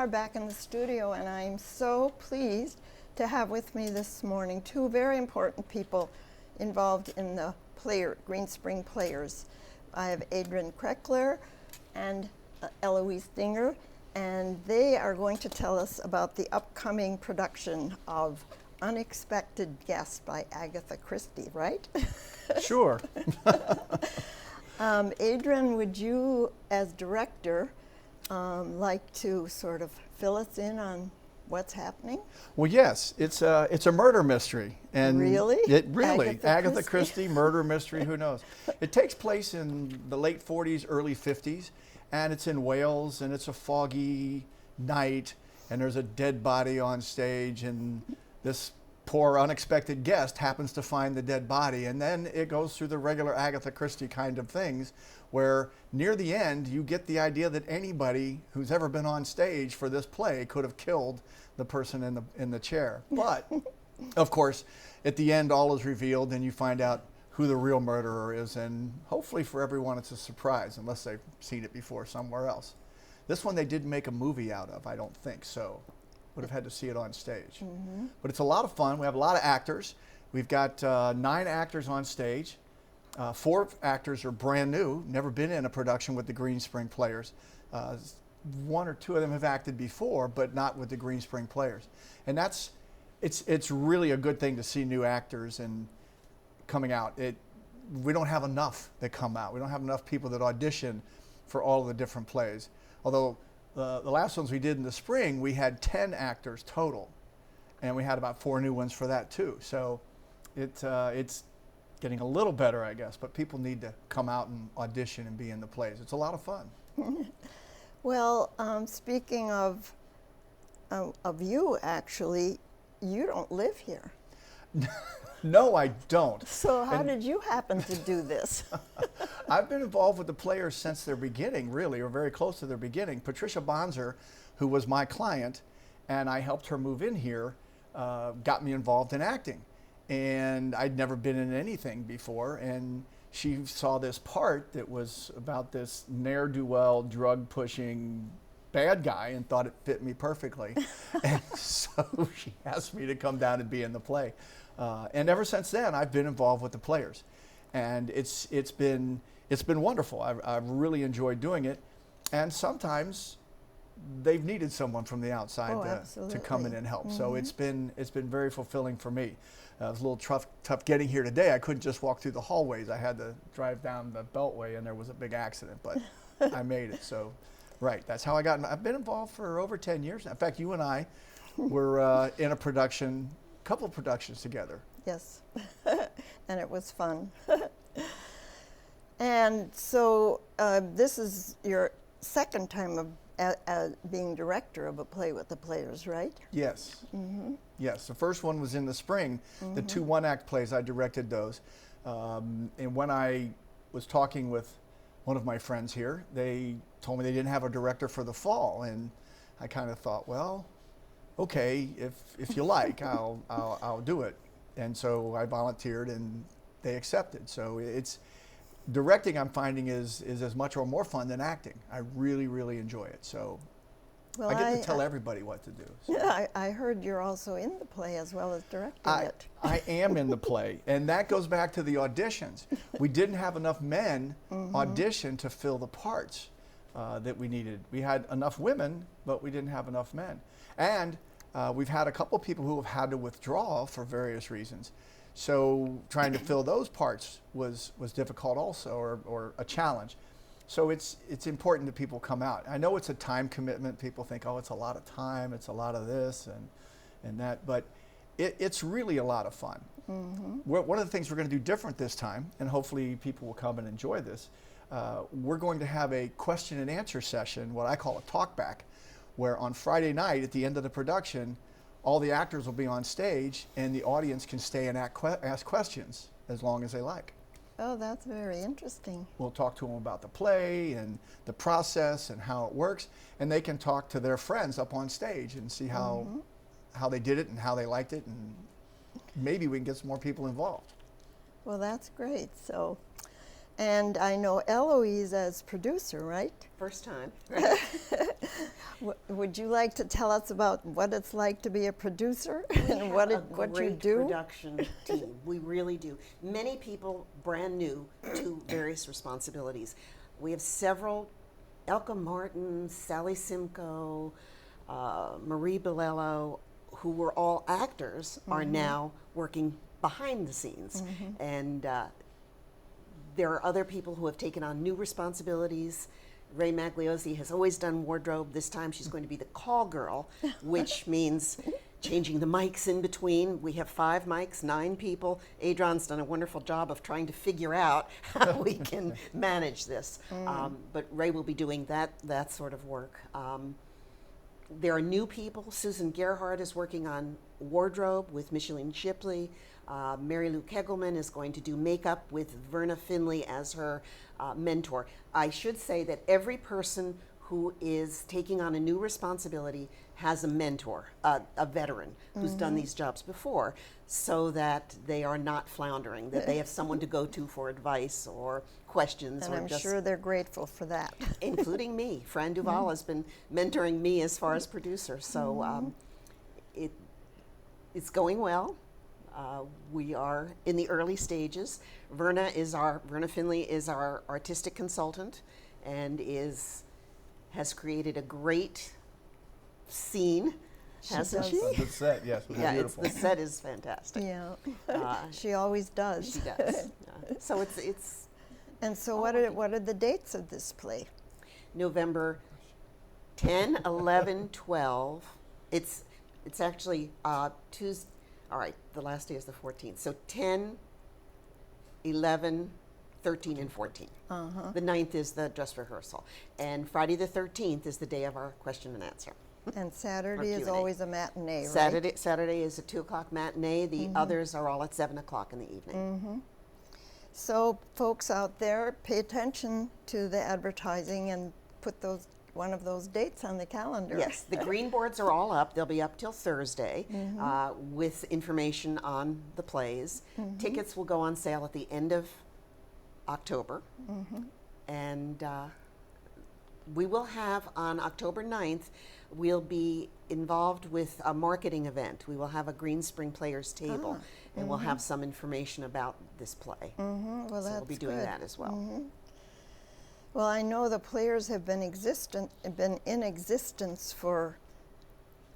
are back in the studio, and I'm so pleased to have with me this morning two very important people involved in the Greenspring Players. I have Adron Krekeler and Eloise, and they are going to tell us about the upcoming production of Unexpected Guest by Agatha Christie, right? Sure. Adron, would you, as director, like to sort of fill us in on what's happening? Well, yes, it's a murder mystery, and Really? Agatha Christie murder mystery. Who knows? It takes place in the late 40s, early 50s, and it's in Wales, and it's a foggy night, and there's a dead body on stage, and this poor unexpected guest happens to find the dead body, and then it goes through the regular Agatha Christie kind of things, where near the end you get the idea that anybody who's ever been on stage for this play could have killed the person in the chair. But of course, at the end, all is revealed, and you find out who the real murderer is, and hopefully for everyone it's a surprise, unless they've seen it before somewhere else. This one they didn't make a movie out of, I don't think, so would have had to see it on stage. Mm-hmm. But it's a lot of fun. We have a lot of actors. We've got 9 actors on stage. 4 actors are brand new, never been in a production with the Greenspring Players. 1 or 2 of them have acted before, but not with the Greenspring Players. And it's really a good thing to see new actors and coming out. We don't have enough that come out. We don't have enough people that audition for all of the different plays. Although the last ones we did in the spring, we had 10 actors total, and we had about 4 new ones for that too. So it's getting a little better, I guess, but people need to come out and audition and be in the plays. It's a lot of fun. Well, speaking of you, actually, you don't live here. No, I don't. So how did you happen to do this? I've been involved with the Players since their beginning, really, or very close to their beginning. Patricia Bonser, who was my client, and I helped her move in here, got me involved in acting. And I'd never been in anything before, and she saw this part that was about this ne'er-do-well, drug-pushing bad guy and thought it fit me perfectly. And so she asked me to come down and be in the play. And ever since then, I've been involved with the Players, and it's been wonderful. I've really enjoyed doing it, and sometimes they've needed someone from the outside to come in and help. Mm-hmm. So it's been very fulfilling for me. It was a little tough getting here today. I couldn't just walk through the hallways. I had to drive down the Beltway, and there was a big accident, but I made it. So, right, that's how I got. I've been involved for over 10 years. In fact, you and I were in a couple of productions together. Yes, and it was fun. And so this is your second time of being director of a play with the Players, right? Yes. Mm-hmm. Yes, the first one was in the spring. Mm-hmm. The 2 one-act plays, I directed those. And when I was talking with one of my friends here, they told me they didn't have a director for the fall, and I kind of thought, well, okay, if you like, I'll do it. And so I volunteered, and they accepted. So it's directing, I'm finding, is as much or more fun than acting. I really, really enjoy it. So well, I get to tell everybody what to do. So. Yeah, I heard you're also in the play as well as directing it. I am in the play, and that goes back to the auditions. We didn't have enough men audition to fill the parts that we needed. We had enough women, but we didn't have enough men. And we've had a couple people who have had to withdraw for various reasons. So trying to fill those parts was difficult also, or a challenge. So it's important that people come out. I know it's a time commitment. People think, oh, it's a lot of time, it's a lot of this and that, but it's really a lot of fun. Mm-hmm. One of the things we're going to do different this time, and hopefully people will come and enjoy this, we're going to have a question and answer session, what I call a talk back, where on Friday night at the end of the production, all the actors will be on stage and the audience can stay and ask questions as long as they like. Oh, that's very interesting. We'll talk to them about the play and the process and how it works, and they can talk to their friends up on stage and see how they did it and how they liked it, and maybe we can get some more people involved. Well, that's great. So, and I know Eloise as producer, right? First time. Right. Would you like to tell us about what it's like to be a producer and what you do? Production team. We really do. Many people brand new to various responsibilities. We have several: Elka Martin, Sally Simcoe, Marie Bilello, who were all actors, are now working behind the scenes, and there are other people who have taken on new responsibilities. Ray Magliosi has always done wardrobe. This time she's going to be the call girl, which means changing the mics in between. We have 5 mics, 9 people. Adron's done a wonderful job of trying to figure out how we can manage this. But Ray will be doing that sort of work. There are new people. Susan Gerhardt is working on wardrobe with Micheline Shipley. Mary Lou Kegelman is going to do makeup with Verna Finley as her mentor. I should say that every person who is taking on a new responsibility has a mentor, a veteran who's done these jobs before, so that they are not floundering, that they have someone to go to for advice or questions. And I'm sure they're grateful for that. Including me. Fran Duval has been mentoring me as far as producer, so it's going well. We are in the early stages. Verna Finley is our artistic consultant, and has created a great scene, hasn't she? The set, yes, was beautiful. The set is fantastic. Yeah, she always does. She does. So it's. And so, what are the dates of this play? November 10, 11, 12. It's actually Tuesday. All right, the last day is the 14th. So 10, 11, 13, and 14. The 9th is the dress rehearsal. And Friday the 13th is the day of our question and answer. And Saturday is always a matinee, right? Saturday is a 2 o'clock matinee. The others are all at 7 o'clock in the evening. So folks out there, pay attention to the advertising and put one of those dates on the calendar. Yes, the green boards are all up. They'll be up till Thursday with information on the plays. Tickets will go on sale at the end of October. And we will have on October 9th, we'll be involved with a marketing event. We will have a Greenspring Players table, and we'll have some information about this play. Well, so that's we'll be doing that as well. Well, I know the Players have been in existence for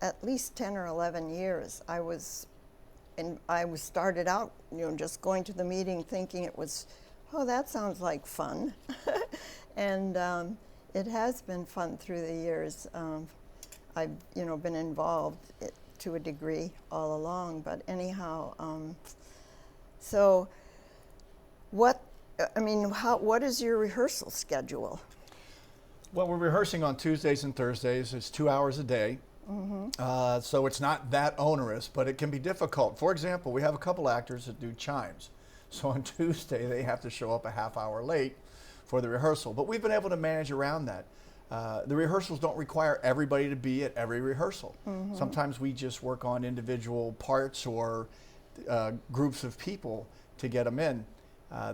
at least 10 or 11 years. I started out, just going to the meeting thinking it was, oh, that sounds like fun. And it has been fun through the years. I've, been involved to a degree all along, but anyhow, so what is your rehearsal schedule? Well, we're rehearsing on Tuesdays and Thursdays. It's 2 hours a day. So it's not that onerous, but it can be difficult. For example, we have a couple actors that do chimes. So on Tuesday, they have to show up a half hour late for the rehearsal. But we've been able to manage around that. The rehearsals don't require everybody to be at every rehearsal. Sometimes we just work on individual parts or groups of people to get them in.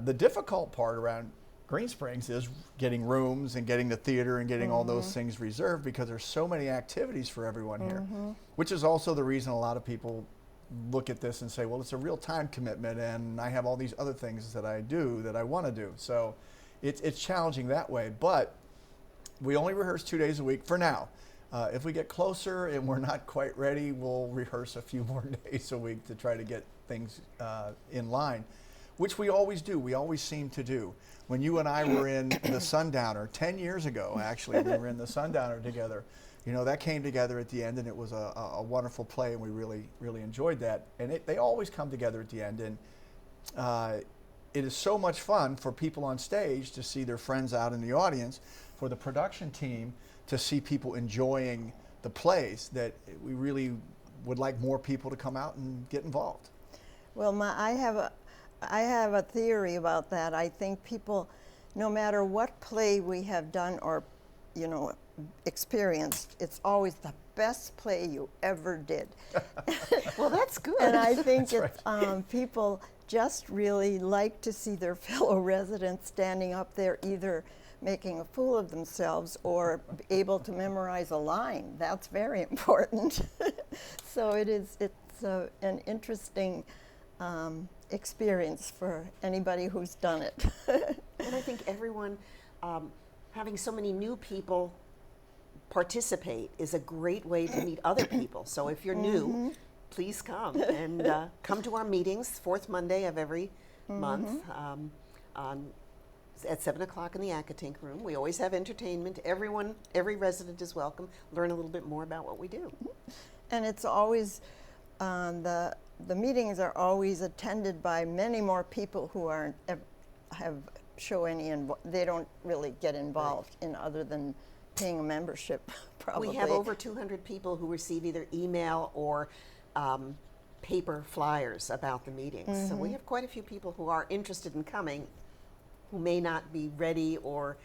The difficult part around Greensprings is getting rooms and getting the theater and getting all those things reserved, because there's so many activities for everyone here, which is also the reason a lot of people look at this and say, well, it's a real time commitment and I have all these other things that I do that I want to do. So it's challenging that way, but we only rehearse 2 days a week for now. If we get closer and we're not quite ready, we'll rehearse a few more days a week to try to get things in line, which we always do. We always seem to do. When you and I were in The Sundowner 10 years ago, actually, we were in The Sundowner together. That came together at the end, and it was a wonderful play, and we really, really enjoyed that. And they always come together at the end, and it is so much fun for people on stage to see their friends out in the audience, for the production team to see people enjoying the plays, that we really would like more people to come out and get involved. Well, I have a theory about that. I think people, no matter what play we have done or, experienced, it's always the best play you ever did. Well, that's good. And I think people just really like to see their fellow residents standing up there, either making a fool of themselves or able to memorize a line. That's very important. So it's an interesting experience for anybody who's done it. And I think everyone, having so many new people participate is a great way to meet other people. So if you're new, please come and come to our meetings, fourth Monday of every month at 7 o'clock in the Akatink room. We always have entertainment. Every resident is welcome. Learn a little bit more about what we do. And it's always, the meetings are always attended by many more people who aren't, they don't really get involved in other than paying a membership, probably. We have over 200 people who receive either email or paper flyers about the meetings. So we have quite a few people who are interested in coming who may not be ready or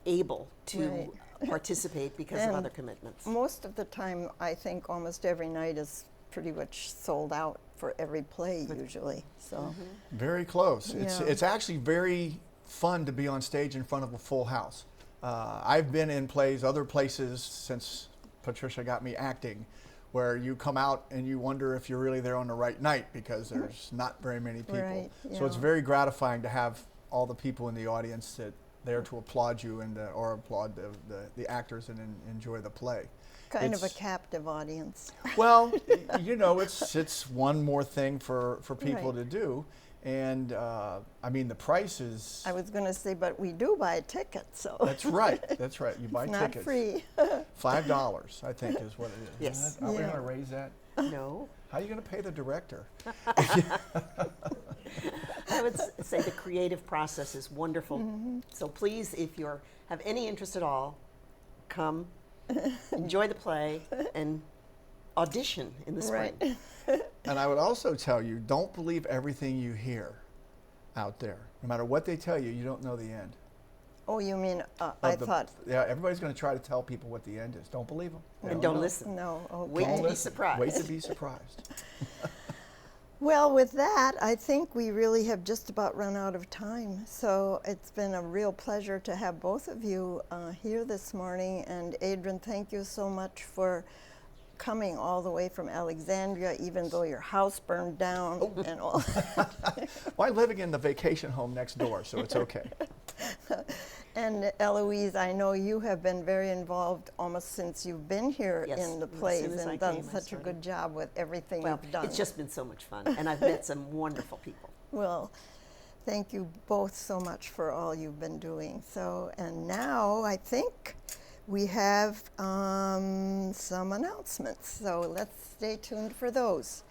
able to participate because of other commitments. Most of the time, I think almost every night is pretty much sold out for every play usually. So Very close. Yeah. It's actually very fun to be on stage in front of a full house. I've been in plays other places since Patricia got me acting, where you come out and you wonder if you're really there on the right night because there's not very many people. Right, So it's yeah. very gratifying to have all the people in the audience that there to applaud you and or applaud the actors and enjoy the play. kind of a captive audience. Well, you know, it's one more thing for people Right. to do. And I mean, the price is. I was going to say, but we do buy a ticket, so That's right. That's right. You buy it's not tickets. free. $5, I think, is what it is. Yes. Isn't it? Are we Yeah. going to raise that? No, How are you going to pay the director? I would say the creative process is wonderful. So please, if you have any interest at all, come, enjoy the play, and audition in the spring. Right. And I would also tell you, don't believe everything you hear out there. No matter what they tell you, you don't know the end. Oh, you mean, I thought, Yeah, everybody's going to try to tell people what the end is. Don't believe them. And don't listen. no, okay. Wait to Don't be listen. surprised. Wait to be surprised. Well, with that, I think we really have just about run out of time. So it's been a real pleasure to have both of you here this morning. And Adron, thank you so much for coming all the way from Alexandria, even though your house burned down and all. Well, I'm living in the vacation home next door, so it's okay. And Eloise, I know you have been very involved almost since you've been here Yes, in the as soon plays as I and done came, I such a started. good job with everything Well, you've done. it's just been so much fun, and I've met some wonderful people. Well, thank you both so much for all you've been doing. So, and now I think we have some announcements. So let's stay tuned for those.